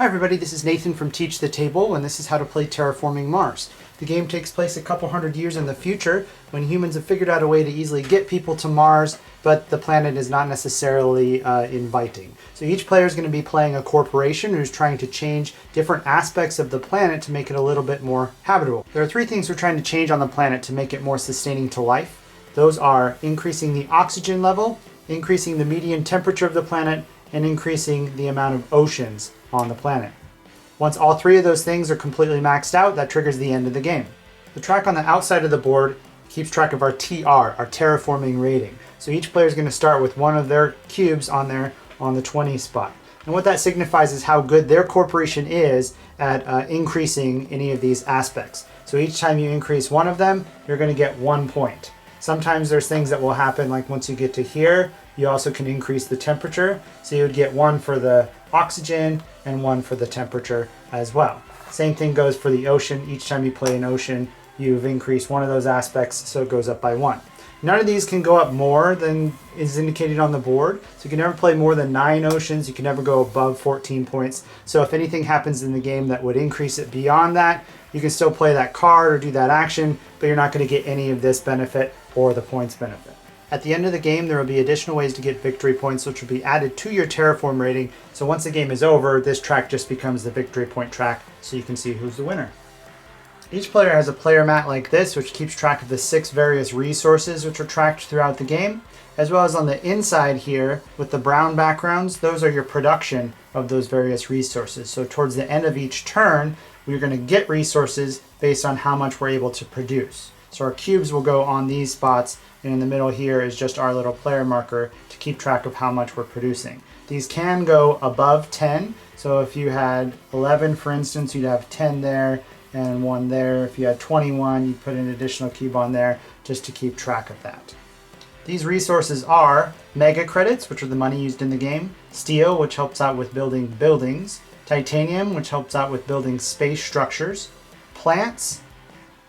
Hi everybody, this is Nathan from Teach the Table, and this is how to play Terraforming Mars. The game takes place a couple hundred years in the future when humans have figured out a way to easily get people to Mars, but the planet is not necessarily inviting. So each player is going to be playing a corporation who's trying to change different aspects of the planet to make it a little bit more habitable. There are three things we're trying to change on the planet to make it more sustaining to life. Those are increasing the oxygen level, increasing the median temperature of the planet, and increasing the amount of oceans on the planet. Once all three of those things are completely maxed out, that triggers the end of the game. The track on the outside of the board keeps track of our TR, our terraforming rating. So each player is going to start with one of their cubes on there on the 20 spot. And what that signifies is how good their corporation is at increasing any of these aspects. So each time you increase one of them, you're going to get 1 point. Sometimes there's things that will happen, like once you get to here, you also can increase the temperature. So you would get 1 for the oxygen and 1 for the temperature as well. Same thing goes for the ocean. Each time you play an ocean, you've increased one of those aspects, so it goes up by 1. None of these can go up more than is indicated on the board. So you can never play more than 9 oceans. You can never go above 14 points. So if anything happens in the game that would increase it beyond that, you can still play that card or do that action, but you're not going to get any of this benefit or the points benefit. At the end of the game, there will be additional ways to get victory points, which will be added to your terraform rating. So once the game is over, this track just becomes the victory point track, so you can see who's the winner. Each player has a player mat like this, which keeps track of the 6 various resources which are tracked throughout the game, as well as on the inside here with the brown backgrounds. Those are your production of those various resources. So towards the end of each turn, we're going to get resources based on how much we're able to produce. So our cubes will go on these spots, and in the middle here is just our little player marker to keep track of how much we're producing. These can go above 10, so if you had 11, for instance, you'd have 10 there and 1 there. If you had 21, you'd put an additional cube on there just to keep track of that. These resources are mega credits, which are the money used in the game, steel, which helps out with building buildings, titanium, which helps out with building space structures, plants,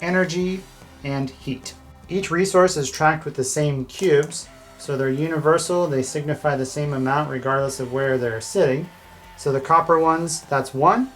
energy, and heat. Each resource is tracked with the same cubes, so they're universal. They signify the same amount regardless of where they're sitting. So the copper ones, that's 1,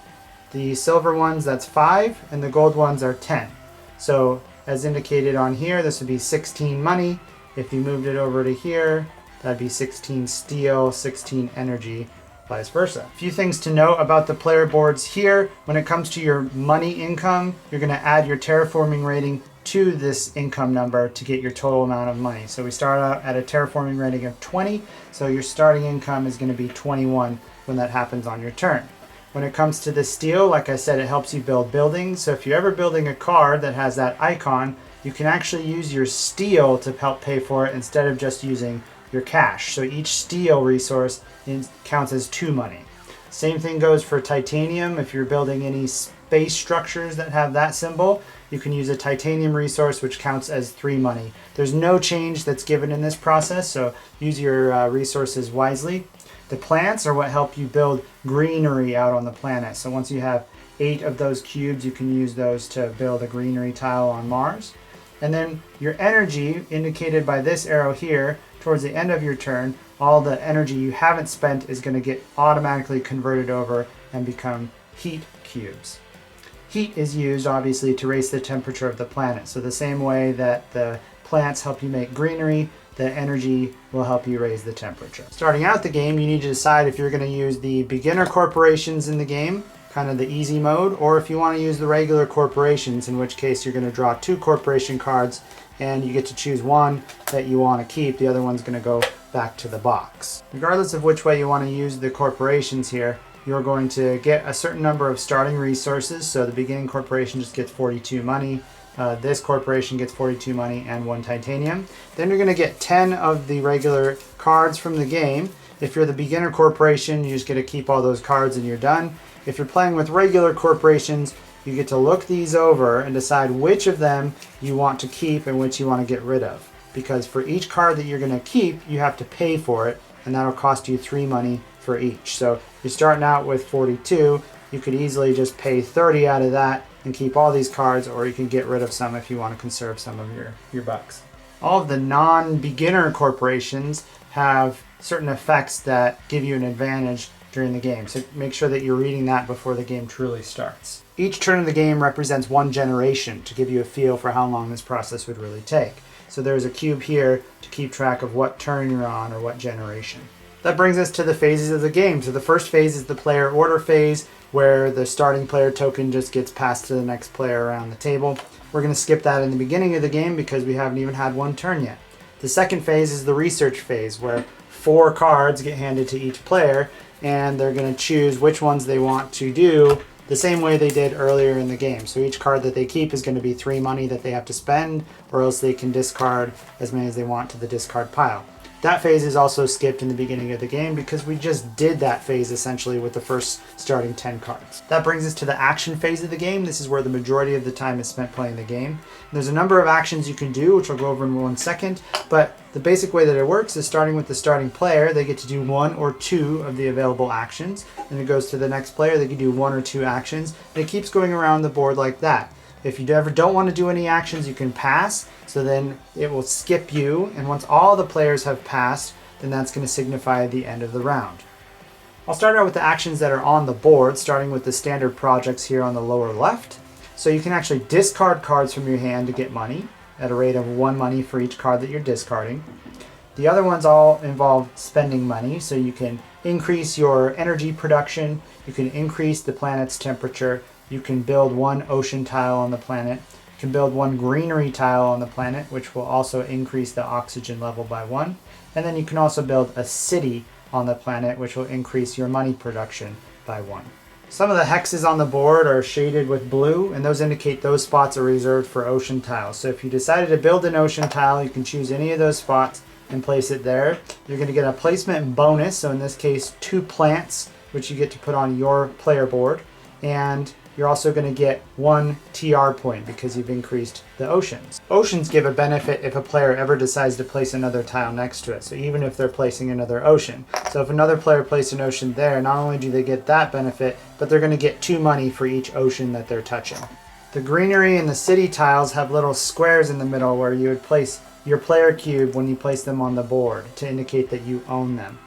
the silver ones, that's 5, and the gold ones are 10. So as indicated on here, this would be 16 money. If you moved it over to here, that'd be 16 steel, 16 energy, vice versa. A few things to note about the player boards here. When it comes to your money income, you're going to add your terraforming rating to this income number to get your total amount of money. So we start out at a terraforming rating of 20, so your starting income is going to be 21 when that happens on your turn. When it comes to the steel, like I said, it helps you build buildings. So if you're ever building a card that has that icon, you can actually use your steel to help pay for it instead of just using your cash. So each steel resource counts as 2 money. Same thing goes for titanium. If you're building any space structures that have that symbol, you can use a titanium resource, which counts as 3 money. There's no change that's given in this process, so use your resources wisely. The plants are what help you build greenery out on the planet. So once you have 8 of those cubes, you can use those to build a greenery tile on Mars. And then your energy, indicated by this arrow here, towards the end of your turn, all the energy you haven't spent is going to get automatically converted over and become heat cubes. Heat is used, obviously, to raise the temperature of the planet. So the same way that the plants help you make greenery, the energy will help you raise the temperature. Starting out the game, you need to decide if you're going to use the beginner corporations in the game, kind of the easy mode, or if you want to use the regular corporations, in which case you're going to draw 2 corporation cards and you get to choose one that you want to keep. The other one's going to go back to the box. Regardless of which way you want to use the corporations here, you're going to get a certain number of starting resources. So the beginning corporation just gets 42 money. This corporation gets 42 money and 1 titanium. Then you're going to get 10 of the regular cards from the game. If you're the beginner corporation, you just get to keep all those cards and you're done. If you're playing with regular corporations, you get to look these over and decide which of them you want to keep and which you want to get rid of. Because for each card that you're going to keep, you have to pay for it, and that'll cost you 3 money for each. So you're starting out with 42, you could easily just pay 30 out of that and keep all these cards, or you can get rid of some if you want to conserve some of your bucks. All of the non-beginner corporations have certain effects that give you an advantage during the game. So make sure that you're reading that before the game truly starts. Each turn of the game represents one generation to give you a feel for how long this process would really take. So there's a cube here to keep track of what turn you're on or what generation. That brings us to the phases of the game. So the first phase is the player order phase, where the starting player token just gets passed to the next player around the table. We're going to skip that in the beginning of the game because we haven't even had one turn yet. The second phase is the research phase, where 4 cards get handed to each player, and they're going to choose which ones they want to do the same way they did earlier in the game. So each card that they keep is going to be 3 money that they have to spend, or else they can discard as many as they want to the discard pile. That phase is also skipped in the beginning of the game because we just did that phase essentially with the first starting 10 cards. That brings us to the action phase of the game. This is where the majority of the time is spent playing the game. And there's a number of actions you can do, which I'll go over in 1 second, but the basic way that it works is starting with the starting player, they get to do 1 or 2 of the available actions. Then it goes to the next player, they can do 1 or 2 actions, and it keeps going around the board like that. If you ever don't want to do any actions, you can pass, so then it will skip you, and once all the players have passed, then that's going to signify the end of the round. I'll start out with the actions that are on the board, starting with the standard projects here on the lower left. So you can actually discard cards from your hand to get money, at a rate of 1 money for each card that you're discarding. The other ones all involve spending money, so you can increase your energy production, you can increase the planet's temperature, you can build 1 ocean tile on the planet, you can build 1 greenery tile on the planet, which will also increase the oxygen level by 1, and then you can also build a city on the planet, which will increase your money production by 1. Some of the hexes on the board are shaded with blue, and those indicate those spots are reserved for ocean tiles. So if you decided to build an ocean tile, you can choose any of those spots and place it there. You're going to get a placement bonus, so in this case 2 plants, which you get to put on your player board, and you're also going to get 1 TR point because you've increased the oceans. Oceans give a benefit if a player ever decides to place another tile next to it, so even if they're placing another ocean. So if another player placed an ocean there, not only do they get that benefit, but they're going to get 2 money for each ocean that they're touching. The greenery and the city tiles have little squares in the middle where you would place your player cube when you place them on the board to indicate that you own them.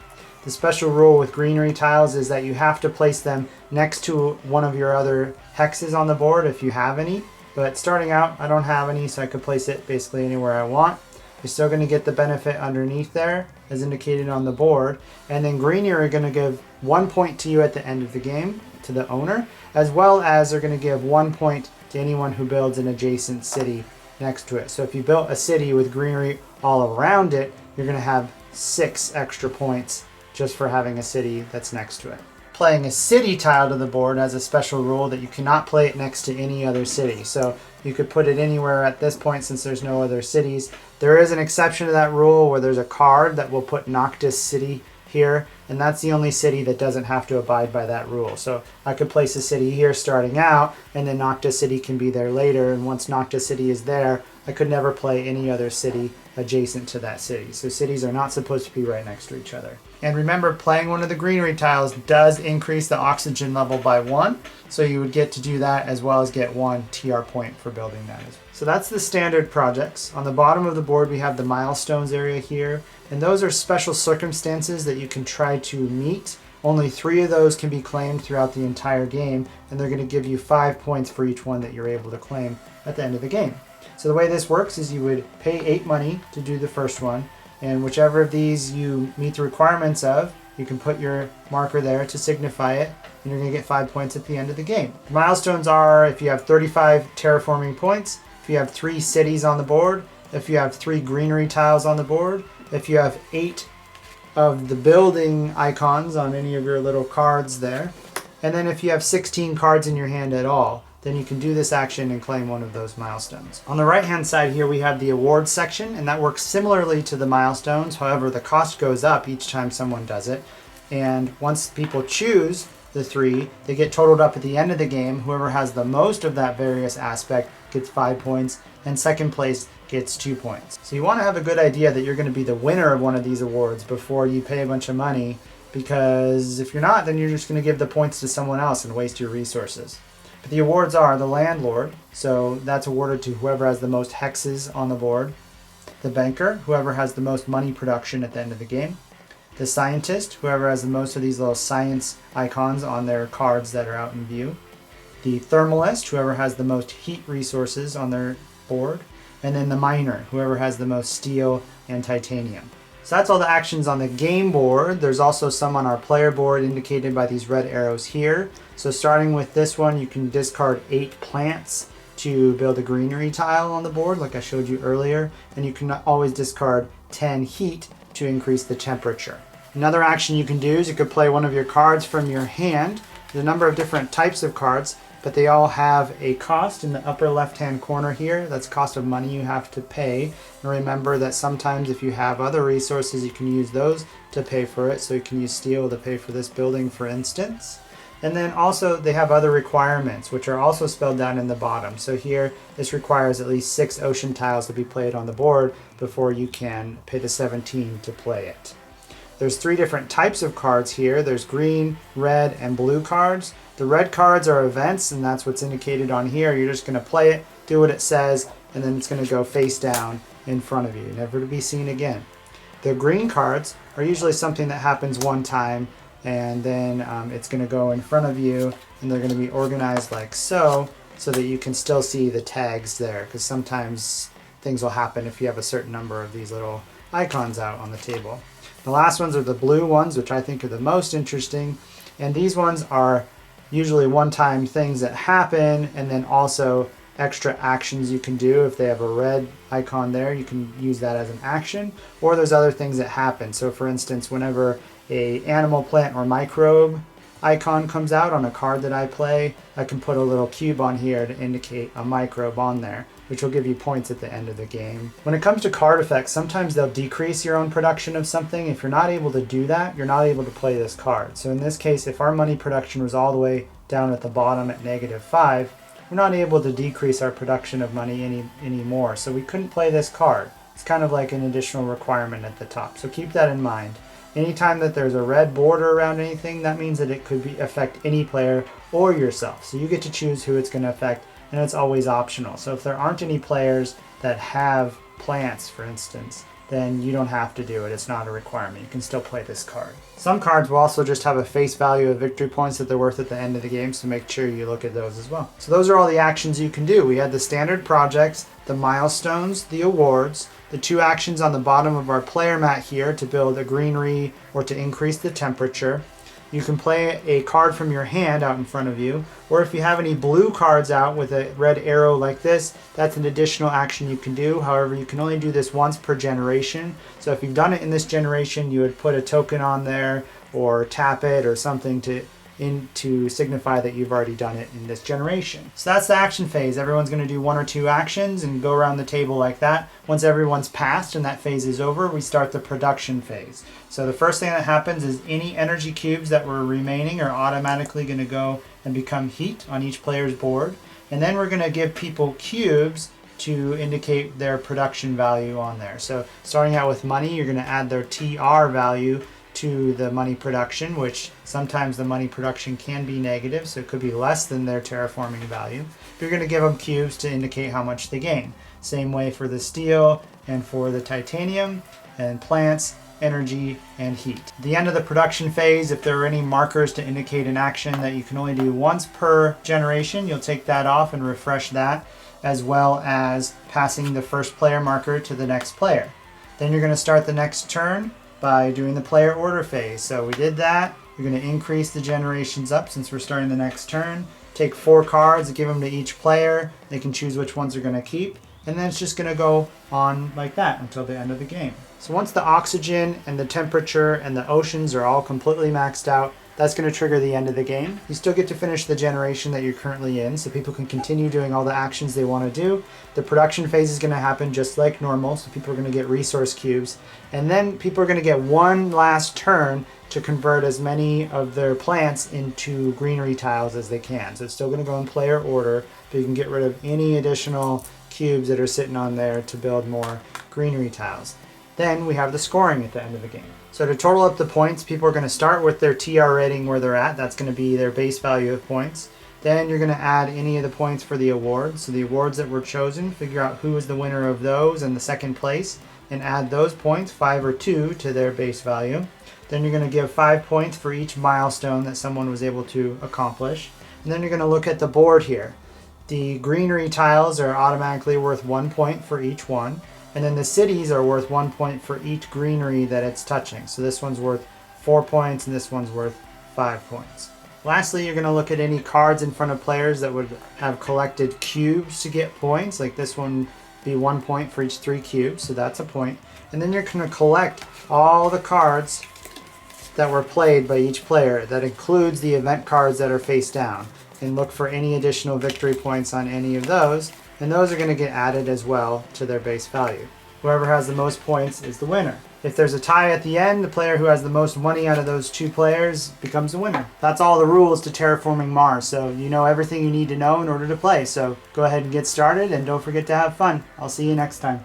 The special rule with greenery tiles is that you have to place them next to one of your other hexes on the board if you have any. But starting out, I don't have any, so I could place it basically anywhere I want. You're still going to get the benefit underneath there, as indicated on the board. And then greenery are going to give 1 point to you at the end of the game, to the owner, as well as they're going to give 1 point to anyone who builds an adjacent city next to it. So if you built a city with greenery all around it, you're going to have 6 extra points just for having a city that's next to it. Playing a city tile to the board has a special rule that you cannot play it next to any other city. So you could put it anywhere at this point since there's no other cities. There is an exception to that rule where there's a card that will put Noctis City here, and that's the only city that doesn't have to abide by that rule. So I could place a city here starting out, and then Noctis City can be there later, and once Noctis City is there, I could never play any other city adjacent to that city. So cities are not supposed to be right next to each other. And remember, playing one of the greenery tiles does increase the oxygen level by 1, so you would get to do that as well as get 1 TR point for building that. So that's the standard projects. On the bottom of the board we have the milestones area here, and those are special circumstances that you can try to meet. Only 3 of those can be claimed throughout the entire game, and they're going to give you 5 points for each one that you're able to claim at the end of the game. So the way this works is you would pay 8 money to do the first one, and whichever of these you meet the requirements of, you can put your marker there to signify it, and you're going to get 5 points at the end of the game. The milestones are if you have 35 terraforming points, if you have 3 cities on the board, if you have 3 greenery tiles on the board, if you have 8 of the building icons on any of your little cards there, and then if you have 16 cards in your hand at all, then you can do this action and claim one of those milestones. On the right hand side here we have the awards section, and that works similarly to the milestones. However, the cost goes up each time someone does it, and once people choose the 3, they get totaled up at the end of the game. Whoever has the most of that various aspect gets 5 points, and second place gets 2 points. So you want to have a good idea that you're going to be the winner of one of these awards before you pay a bunch of money, because if you're not, then you're just going to give the points to someone else and waste your resources. But the awards are the landlord, so that's awarded to whoever has the most hexes on the board. The banker, whoever has the most money production at the end of the game. The scientist, whoever has the most of these little science icons on their cards that are out in view. The thermalist, whoever has the most heat resources on their board. And then the miner, whoever has the most steel and titanium. So that's all the actions on the game board. There's also some on our player board indicated by these red arrows here. So starting with this one, you can discard 8 plants to build a greenery tile on the board like I showed you earlier. And you can always discard 10 heat to increase the temperature. Another action you can do is you could play one of your cards from your hand. There's a number of different types of cards, but they all have a cost in the upper left-hand corner here. That's cost of money you have to pay. And remember that sometimes if you have other resources, you can use those to pay for it. So you can use steel to pay for this building, for instance. And then also they have other requirements, which are also spelled down in the bottom. So here, this requires at least 6 ocean tiles to be played on the board before you can pay the 17 to play it. There's 3 different types of cards here. There's green, red, and blue cards. The red cards are events, and that's what's indicated on here. You're just going to play it, do what it says, and then it's going to go face down in front of you, never to be seen again. The green cards are usually something that happens one time, and then it's going to go in front of you, and they're going to be organized like so that you can still see the tags there, because sometimes things will happen if you have a certain number of these little icons out on the table. The last ones are the blue ones, which I think are the most interesting, and these ones are usually one-time things that happen, and then also extra actions you can do. If they have a red icon there, you can use that as an action, or there's other things that happen. So for instance, whenever a animal, plant, or microbe icon comes out on a card that I play, I can put a little cube on here to indicate a microbe on there, which will give you points at the end of the game. When it comes to card effects, sometimes they'll decrease your own production of something. If you're not able to do that, you're not able to play this card. So in this case, if our money production was all the way down at the bottom at -5, we're not able to decrease our production of money anymore. So we couldn't play this card. It's kind of like an additional requirement at the top. So keep that in mind. Anytime that there's a red border around anything, that means that it could affect any player or yourself. So you get to choose who it's going to affect, and it's always optional. So if there aren't any players that have plants, for instance, then you don't have to do it. It's not a requirement. You can still play this card. Some cards will also just have a face value of victory points that they're worth at the end of the game, so make sure you look at those as well. So those are all the actions you can do. We had the standard projects, the milestones, the awards, the 2 actions on the bottom of our player mat here to build a greenery or to increase the temperature. You can play a card from your hand out in front of you, or if you have any blue cards out with a red arrow like this, that's an additional action you can do. However, you can only do this once per generation. So if you've done it in this generation, you would put a token on there or tap it or something to signify that you've already done it in this generation. So that's the action phase. Everyone's going to do 1 or 2 actions and go around the table like that. Once everyone's passed and that phase is over, we start the production phase. So the first thing that happens is any energy cubes that were remaining are automatically going to go and become heat on each player's board. And then we're going to give people cubes to indicate their production value on there. So starting out with money, you're going to add their TR value to the money production, which sometimes the money production can be negative, so it could be less than their terraforming value. You're going to give them cubes to indicate how much they gain. Same way for the steel and for the titanium and plants, energy, and heat. At the end of the production phase, if there are any markers to indicate an action that you can only do once per generation, you'll take that off and refresh that, as well as passing the first player marker to the next player. Then you're going to start the next turn by doing the player order phase. So we did that. You're going to increase the generations up since we're starting the next turn. Take 4 cards, give them to each player. They can choose which ones they're going to keep. And then it's just going to go on like that until the end of the game. So once the oxygen and the temperature and the oceans are all completely maxed out, that's going to trigger the end of the game. You still get to finish the generation that you're currently in, so people can continue doing all the actions they want to do. The production phase is going to happen just like normal, so people are going to get resource cubes. And then people are going to get one last turn to convert as many of their plants into greenery tiles as they can. So it's still going to go in player order, but you can get rid of any additional cubes that are sitting on there to build more greenery tiles. Then we have the scoring at the end of the game. So to total up the points, people are going to start with their TR rating where they're at. That's going to be their base value of points. Then you're going to add any of the points for the awards. So the awards that were chosen, figure out who is the winner of those and the second place. and add those points, 5 or 2, to their base value. Then you're going to give 5 points for each milestone that someone was able to accomplish. And then you're going to look at the board here. The greenery tiles are automatically worth 1 point for each one. And then the cities are worth 1 point for each greenery that it's touching. So this one's worth 4 points and this one's worth 5 points. Lastly, you're going to look at any cards in front of players that would have collected cubes to get points. Like this one would be 1 point for each 3 cubes, so that's a point. And then you're going to collect all the cards that were played by each player. That includes the event cards that are face down. And look for any additional victory points on any of those. And those are going to get added as well to their base value. Whoever has the most points is the winner. If there's a tie at the end, the player who has the most money out of those 2 players becomes the winner. That's all the rules to Terraforming Mars, so you know everything you need to know in order to play. So go ahead and get started, and don't forget to have fun. I'll see you next time.